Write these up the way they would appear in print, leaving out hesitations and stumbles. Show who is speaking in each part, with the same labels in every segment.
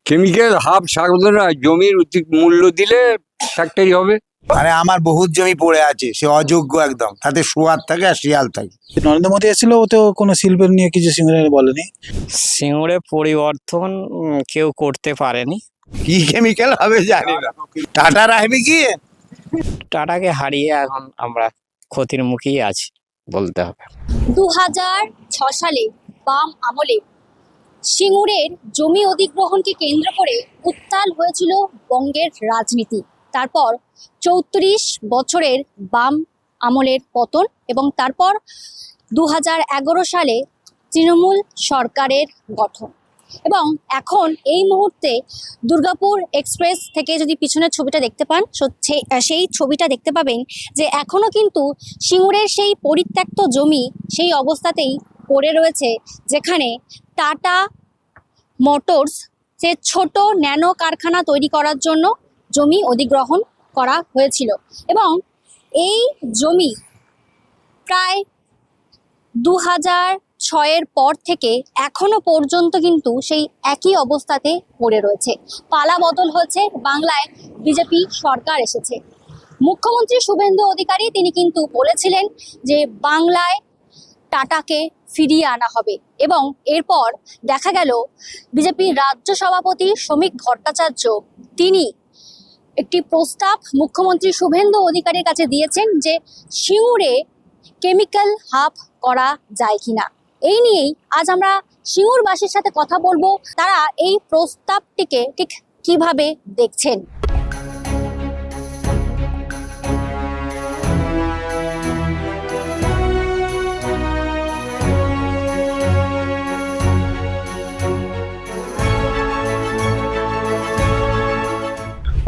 Speaker 1: Chemical half সাগর না, জমির উচিত মূল্য দিলে ফ্যাক্টরি হবে।
Speaker 2: মানে আমার বহুত জমি পড়ে আছে, সে অযোগ্য একদম, তাতে শুয়ার থাকে আর শিয়াল থাকে।
Speaker 3: নরেন্দ্র মোদী এসেছিল, ও তো কোনো শিল্পের নিয়ে কিছু সিঙ্গুরে বলেনি।
Speaker 4: সিঙ্গুরে পরিবর্তন কেউ করতে পারেনি।
Speaker 2: কি কেমিক্যাল হবে জানি না, টাটা রাখবে কি?
Speaker 4: টাটাকে হারিয়ে এখন আমরা ক্ষতির মুখেই আছি বলতে হবে।
Speaker 5: 2006 সালে বাম আমলে সিঙ্গুরের জমি অধিগ্রহণকে কেন্দ্র করে উত্তাল হয়েছিল বঙ্গের রাজনীতি। তারপর 34 বছরের বাম আমলের পতন এবং তারপর 2011 সালে তৃণমূল সরকারের গঠন। এবং এখন এই মুহূর্তে দুর্গাপুর এক্সপ্রেস থেকে যদি পিছনের ছবিটা দেখতে পান, সেই ছবিটা দেখতে পাবেন যে এখনও কিন্তু সিঙ্গুরের সেই পরিত্যক্ত জমি সেই অবস্থাতেই পড়ে রয়েছে, যেখানে টাটা মোটরস যে ছোট ন্যানো কারখানা তৈরি করার জন্য জমি অধিগ্রহণ করা হয়েছিল। এবং এই জমি প্রায় 2006-এর পর থেকে এখনো পর্যন্ত কিন্তু সেই একই অবস্থাতে পড়ে রয়েছে। পালা বদল হচ্ছে, বাংলায় বিজেপি সরকার এসেছে। মুখ্যমন্ত্রী শুভেন্দু অধিকারী তিনি কিন্তু বলেছিলেন যে বাংলায় টাটাকে ফিরিয়ে আনা হবে, এবং এরপর দেখা গেল বিজেপির রাজ্য সভাপতি শ্রমিক ভট্টাচার্য তিনি একটি প্রস্তাব মুখ্যমন্ত্রী শুভেন্দু অধিকারীর কাছে দিয়েছেন যে সিঙ্গুরে কেমিক্যাল হাব করা যায় কিনা। এই নিয়েই আজ আমরা সিঙ্গুরবাসীর সাথে কথা বলবো, তারা এই প্রস্তাবটিকে ঠিক কিভাবে দেখছেন।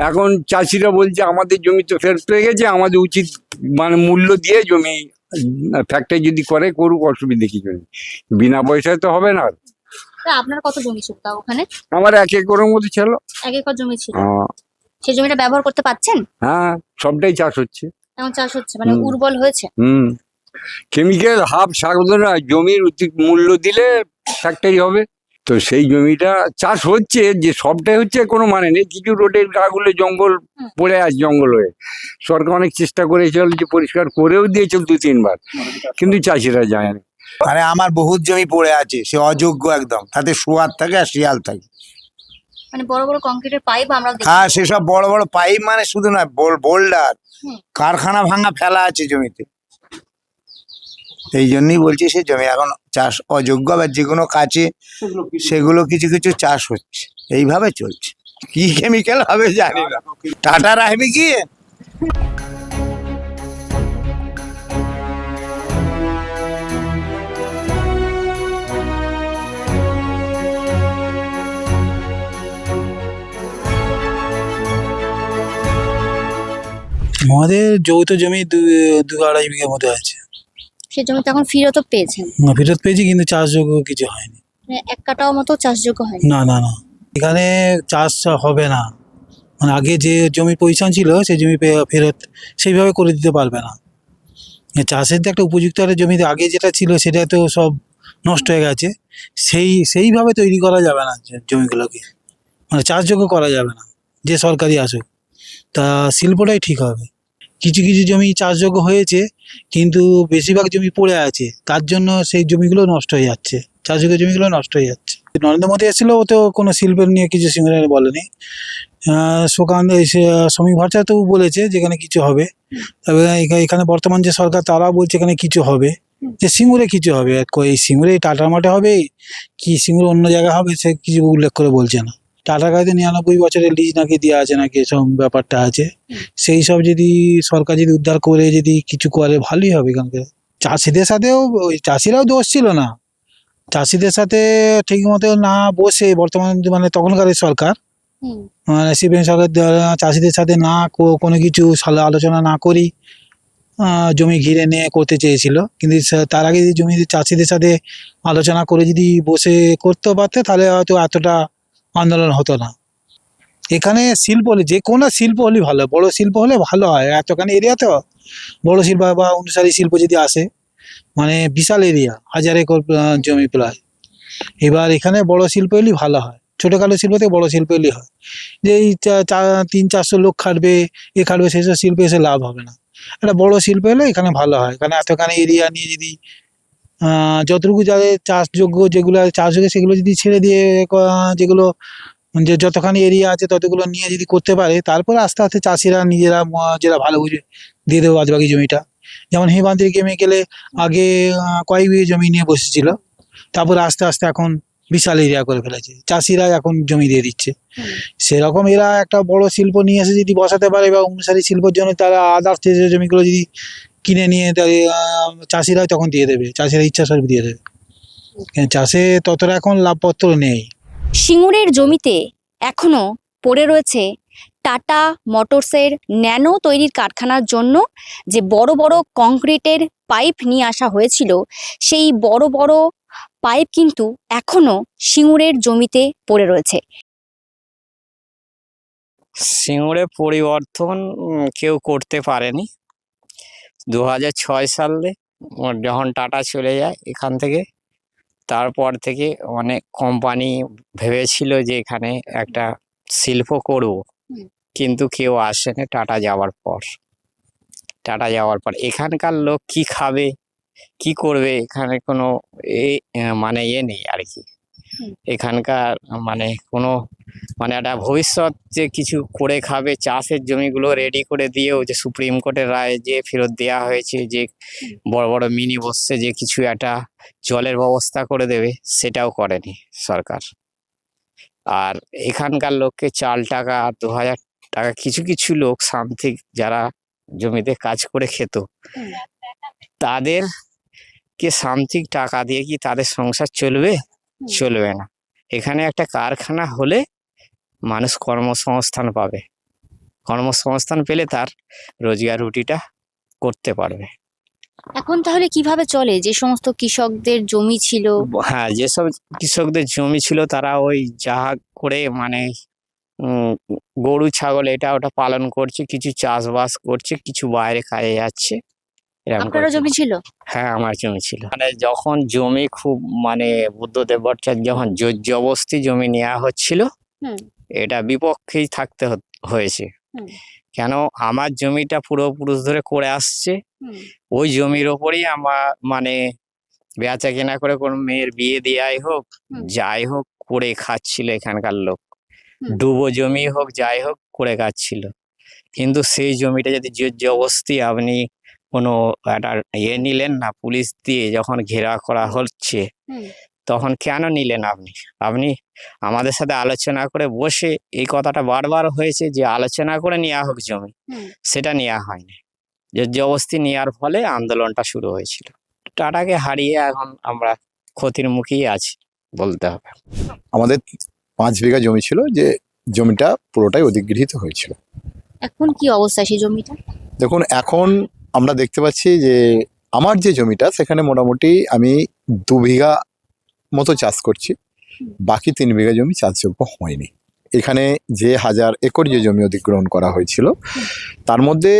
Speaker 1: এখন চাষিরা বলছে আমাদের জমি তো ফেরত হয়ে গেছে, আমাদের উচিত মানে মূল্য দিয়ে জমি ফ্যাক্টরি যদি করে করুক, অসুবিধে কিছু নেই, বিনা পয়সায় তো হবে না।
Speaker 5: আপনার কত জমি ছিল তা ওখানে?
Speaker 1: আমার 1 একরের মতো ছিল।
Speaker 5: 1 একর জমি ছিল, সেই জমিটা ব্যবহার করতে পারছেন?
Speaker 1: হ্যাঁ, সবটাই চাষ হচ্ছে
Speaker 5: এখন চাষ হচ্ছে, মানে উর্বর হয়েছে।
Speaker 1: কেমিক্যাল হাফ সাগর না, জমির উচিত মূল্য দিলে ফ্যাক্টরি হবে। তো সেই জমিটা চাষ হচ্ছে, যে সবটাই হচ্ছে কোনো মানে নেই, কিছু রোডের গাগুলো জঙ্গল পড়ে আছে, জঙ্গল হয়ে। সরকার অনেক চেষ্টা করেছিল যে পরিষ্কার করেও দিয়েছিল 2-3 বার, কিন্তু চাষিরা যায় না।
Speaker 2: মানে আমার বহুত জমি পড়ে আছে, সে অযোগ্য একদম, তাতে শুয়ার থাকে আর শিয়াল থাকে।
Speaker 5: মানে বড় বড় কংক্রিটের পাইপ আমরা দেখি।
Speaker 2: হ্যাঁ, সেসব বড় বড় পাইপ, মানে শুধু না, বোল্ডার কারখানা ভাঙা ফেলা আছে জমিতে। এই জন্যই বলছি সে জমি এখন চাষ অযোগ্য, বা যে কোনো কাজে সেগুলো কিছু কিছু চাষ হচ্ছে, এইভাবে চলছে। কি কেমিক্যাল হবে জানি না, টাটা রাখবে কি?
Speaker 3: আমাদের যৌথ জমি 2-2.5 বিঘার মতো আছে।
Speaker 5: সেই জমিটা এখন ফেরতও পেয়েছেন?
Speaker 3: ফেরত পেয়েছি, কিন্তু চাষযোগ্য কিছু হয়নি।
Speaker 5: মানে 1 কাটাও মতো চাষযোগ্য হয়নি?
Speaker 3: না না না, এখানে চাষ হবে না। মানে আগে যে জমির পজিশন ছিল, সেই জমি ফেরত সেইভাবে করে দিতে পারবে না। চাষের যে একটা উপযুক্ত একটা জমিতে আগে যেটা ছিল সেটা তো সব নষ্ট হয়ে গেছে। সেইভাবে তৈরি করা যাবে না জমিগুলোকে, মানে চাষযোগ্য করা যাবে না যে সরকারি আসুক। তা শিল্পটাই ঠিক হবে। কিছু কিছু জমি চাষযোগ্য হয়েছে, কিন্তু বেশিরভাগ জমি পড়ে আছে, তার জন্য সেই জমিগুলো নষ্ট হয়ে যাচ্ছে, চাষযোগ্য জমিগুলো নষ্ট হয়ে যাচ্ছে। নরেন্দ্র মোদী এসেছিল, ও তো কোনো শিল্পের নিয়ে কিছু সিঙ্গুরে বলেনি। শ্রমিক ভট্টাচার্য তো বলেছে যেখানে কিছু হবে, তবে এখানে বর্তমান যে সরকার তারা বলছে এখানে কিছু হবে, যে সিঙ্গুরে কিছু হবে। এই সিঙ্গুরে টাটার মাঠে হবে কি সিঙ্গুরে অন্য জায়গায় হবে, সে কিছু উল্লেখ করে বলছে না। টাটার কাছে 99 বছরের লিজ নাকি দেওয়া আছে, নাকি এসব ব্যাপারটা আছে। সেই সব যদি সরকার যদি উদ্ধার করে যদি কিছু করে ভালোই হবে। এখানকার চাষিদের সাথেও ওই চাষিরাও দোষ ছিল না, চাষিদের সাথে ঠিক মতো না বসে বর্তমান মানে তখনকার সরকার, মানে সিপিএম সরকার চাষিদের সাথে না কোনো কিছু আলোচনা না করি জমি ঘিরে নিয়ে করতে চেয়েছিল। কিন্তু তার আগে যদি জমি চাষিদের সাথে আলোচনা করে যদি বসে করতে পারতে, তাহলে হয়তো এতটা আন্দোলন হতো না। এখানে শিল্প হলে, যে কোনো শিল্প হলে ভালো, বড় শিল্প হলে ভালো হয়। এতখানি এরিয়াতে বড় শিল্প বা অনুসারী শিল্প যদি আসে, মানে বিশাল এরিয়া, 1000 একর জমি প্রায়। এবার এখানে বড় শিল্প হলেই ভালো হয়। ছোটোখাটো শিল্প থেকে বড়ো শিল্প এলেই হয়। যে এই 300-400 লোক খাটবে, খাটবে, সেসব শিল্পে এসে লাভ হবে না। একটা বড়ো শিল্প এলে এখানে ভালো হয়, কারণ এতখানি এরিয়া নিয়ে যদি যতটুকু যাদের চাষযোগ্য, যেগুলো চাষযোগ্য সেগুলো যদি ছেড়ে দিয়ে যেগুলো যে যতখানি এরিয়া আছে ততগুলো নিয়ে যদি করতে পারে, তারপরে আস্তে আস্তে চাষিরা নিজেরা যেটা ভালো বুঝে দিয়ে দেবো বাদবাকি জমিটা। যেমন হিমাদ্রি কেমিক্যালে আগে কয়েক বিঘে জমি নিয়ে বসেছিল, তারপরে আস্তে আস্তে এখন বিশাল এরিয়া করে ফেলেছে, চাষিরা এখন জমি দিয়ে দিচ্ছে। সেরকম এরা একটা বড় শিল্প নিয়ে এসে যদি বসাতে পারে বা অনুসারী শিল্পের জন্য তারা আদার্স যে জমিগুলো যদি কিনে নিয়ে চাষিরা তখন দিয়ে দেবে, চাষিরা ইচ্ছা স্বরূপ দিয়ে দেবে। চাষে ততটা এখন লাভপত্র নেই।
Speaker 5: সিঙ্গুরের জমিতে এখনো পড়ে রয়েছে টাটা মোটরসের ন্যানো তৈরির কারখানার জন্য যে বড় বড় কংক্রিটের পাইপ নিয়ে আসা হয়েছিল, সেই বড় বড় পাইপ কিন্তু এখনো সিঙ্গুরের জমিতে পড়ে রয়েছে।
Speaker 4: সিঙ্গুরে পরিবর্তন কেউ করতে পারেনি। 2006 সালে যখন টাটা চলে যায় এখান থেকে, তারপর থেকে অনেক কোম্পানি ভেবেছিল যে এখানে একটা শিল্প করব, কিন্তু কেউ আসেনি। টাটা যাওয়ার পর এখানকার লোক কি খাবে, কি করবে, এখানে কোনো মানে নেই আর কি। এখানকার মানে কোনো একটা ভবিষ্যৎ যে কিছু করে খাবে, চাষের জমিগুলো রেডি করে দিয়েও যে সুপ্রিম কোর্টের রায় যে ফেরত দেওয়া হয়েছে, যে বড় বড় মিনি বসছে যে কিছু একটা জলের ব্যবস্থা করে দেবে, সেটাও করেনি সরকার। আর এখানকার লোককে 4 টাকা 2000 টাকা কিছু কিছু লোক সামথিং যারা জমিতে কাজ করে খেত, তাদেরকে সামথিং টাকা দিয়ে কি তাদের সংসার চলবে? চলবে না। এখানে একটা কারখানা হলে মানুষ কর্মসংস্থান পাবে, কর্মসংস্থান পেলে তার রোজগার রুটিটা করতে পারবে।
Speaker 5: এখন তাহলে কিভাবে চলে? যে সমস্ত কৃষকদের জমি ছিল,
Speaker 4: হ্যাঁ, যেসব কৃষকদের জমি ছিল তারা ওই যা করে গরু ছাগল এটা ওটা পালন করছে, কিছু চাষবাস করছে, কিছু বাইরে কাজে যাচ্ছে।
Speaker 5: আপনারও জমি ছিল?
Speaker 4: হ্যাঁ, আমার জমি ছিল। যখন জমি খুব বুদ্ধদেব ভট্টাচার্য যখন জবরদস্তি জমি নেওয়া হচ্ছিল, এটা বিপক্ষেই থাকতে হয়েছে। কেন, আমার জমিটা পূর্বপুরুষ ধরে করে আসছে, ওই জমির ওপরেই আমার বেচা কেনা করে কোনো মেয়ের বিয়ে দেওয়াই হোক, যাই হোক করে খাচ্ছিল এখানকার লোক। ডুবো জমি হোক যাই হোক করে খাচ্ছিল। কিন্তু সেই জমিটা যদি জবরদস্তি আপনি কোনো একটা নিলেন না, পুলিশ দিয়ে যখন ঘেরা করা হচ্ছে, তখন কেন নিলেন আপনি আমাদের সাথে আলোচনা করে বসে, এই কথাটা বারবার হয়েছে যে আলোচনা করে নেওয়া হোক জমি, সেটা নেওয়া হয়নি। জবরদস্তি নেওয়ার ফলে আন্দোলনটা শুরু হয়েছিল। টাটাকে হারিয়ে এখন আমরা ক্ষতির মুখেই আছি বলতে হবে।
Speaker 6: আমাদের 5 বিঘা জমি ছিল, যে জমিটা পুরোটাই অধিগৃহীত হয়েছিল।
Speaker 5: এখন কি অবস্থা সেই জমিটা?
Speaker 6: দেখুন, এখন আমরা দেখতে পাচ্ছি যে আমার যে জমিটা, সেখানে মোটামুটি আমি 2 বিঘা মতো চাষ করছি, বাকি 3 বিঘা জমি চাষযোগ্য হয়নি। এখানে যে 1000 একর যে জমি অধিগ্রহণ করা হয়েছিল, তার মধ্যে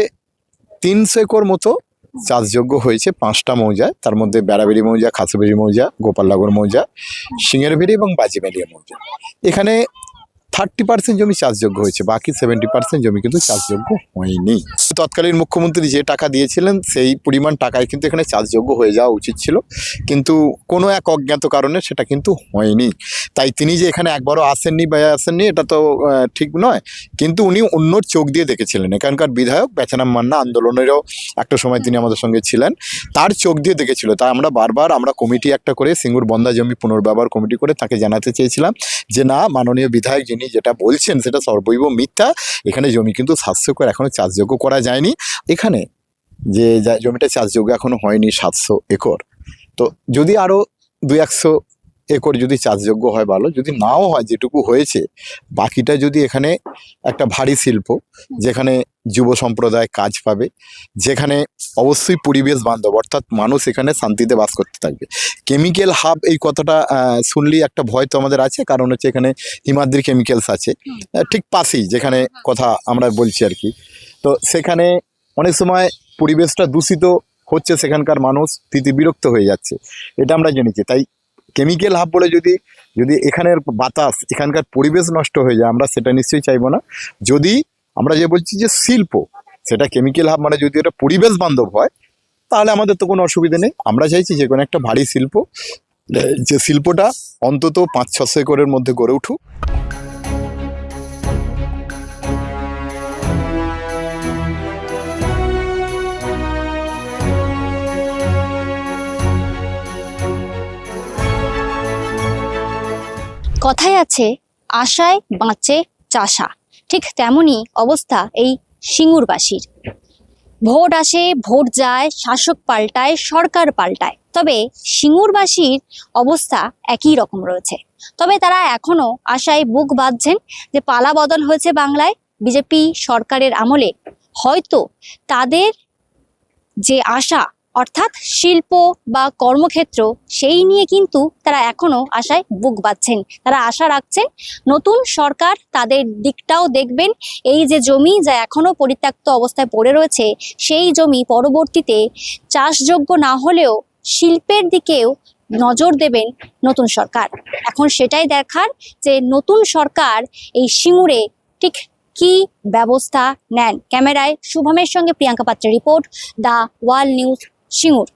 Speaker 6: 300 একর মতো চাষযোগ্য হয়েছে 5টা মৌজায়। তার মধ্যে বেড়াবেড়ি মৌজা, খাসুবেড়ি মৌজা, গোপালনগর মৌজা, সিঙ্গেরবেড়ি এবং বাজিমেলিয়া মৌজা। এখানে 30% জমি চাষযোগ্য হয়েছে, বাকি 70% জমি কিন্তু চাষযোগ্য হয়নি। তৎকালীন মুখ্যমন্ত্রী যে টাকা দিয়েছিলেন, সেই পরিমাণ টাকায় কিন্তু এখানে চাষযোগ্য হয়ে যাওয়া উচিত ছিল, কিন্তু কোনো এক অজ্ঞাত কারণে সেটা কিন্তু হয়নি। তাই তিনি যে এখানে একবারও আসেননি এটা তো ঠিক নয়, কিন্তু উনি অন্যর চোখ দিয়ে দেখেছিলেন। এখানকার বিধায়ক বেচারাম মান্না আন্দোলনেরও একটা সময় তিনি আমাদের সঙ্গে ছিলেন, তার চোখ দিয়ে দেখেছিল। তাই আমরা বারবার কমিটি একটা করে, সিঙ্গুর বন্দা জমি পুনর্ব্যবহার কমিটি করে তাকে জানাতে চেয়েছিলাম যে না, মাননীয় বিধায়ক যিনি যেটা বলছেন সেটা সর্বৈব মিথ্যা। এখানে জমি কিন্তু 700 একর এখনো চাষযোগ্য করা যায়নি। এখানে যে জমিটা চাষযোগ্য এখনো হয়নি 700 একর, তো যদি আরো 200 একর যদি চাষযোগ্য হয় ভালো, যদি নাও হয় যেটুকু হয়েছে, বাকিটা যদি এখানে একটা ভারী শিল্প, যেখানে যুব সম্প্রদায় কাজ পাবে, যেখানে অবশ্যই পরিবেশ বান্ধব, অর্থাৎ মানুষ এখানে শান্তিতে বাস করতে থাকবে। কেমিক্যাল হাব এই কথাটা শুনলেই একটা ভয় তো আমাদের আছে, কারণ হচ্ছে এখানে হিমাদ্রি কেমিক্যালস আছে ঠিক পাশেই, যেখানে কথা আমরা বলছি আর কি। তো সেখানে অনেক সময় পরিবেশটা দূষিত হচ্ছে, সেখানকার মানুষ বিরক্ত হয়ে যাচ্ছে, এটা আমরা জেনেছি। তাই কেমিক্যাল হাব বলে যদি যদি এখানের বাতাস এখানকার পরিবেশ নষ্ট হয়ে যায় আমরা সেটা নিশ্চয়ই চাইবো না। যদি আমরা যে বলছি যে শিল্প সেটা কেমিক্যাল হাব মানে যদি এটা পরিবেশ বান্ধব হয় তাহলে আমাদের তো কোনো অসুবিধা নেই। আমরা চাইছি যে কোনো একটা ভারী শিল্প, যে শিল্পটা অন্তত 500-600 একরের মধ্যে গড়ে উঠুক।
Speaker 5: কথায় আছে আশায় বাঁচে চাষা, ঠিক তেমনই অবস্থা এই সিঙ্গুরবাসীর। ভোট আসে ভোট যায়, শাসক পাল্টায় সরকার পাল্টায়, তবে সিঙ্গুরবাসীর অবস্থা একই রকম রয়েছে। তবে তারা এখনো আশায় বুক বাঁধছেন যে পালা বদল হয়েছে বাংলায়, বিজেপি সরকারের আমলে হয়তো তাদের যে আশা অর্থাৎ শিল্প বা কর্মক্ষেত্র সেই নিয়ে কিন্তু তারা এখনো আশায় বুক বাঁধছেন। তারা আশা রাখছেন নতুন সরকার তাদের দিকটাও দেখবেন। এই যে জমি যা এখনো পরিত্যক্ত অবস্থায় পড়ে রয়েছে সেই জমি পরবর্তীতে চাষযোগ্য না হলেও শিল্পের দিকেও নজর দেবেন নতুন সরকার। এখন সেটাই দেখার যে নতুন সরকার এই সিঙ্গুরে ঠিক কি ব্যবস্থা নেন। ক্যামেরায় শুভমের সঙ্গে প্রিয়াঙ্কা পাত্রের report, the wall news, Singur.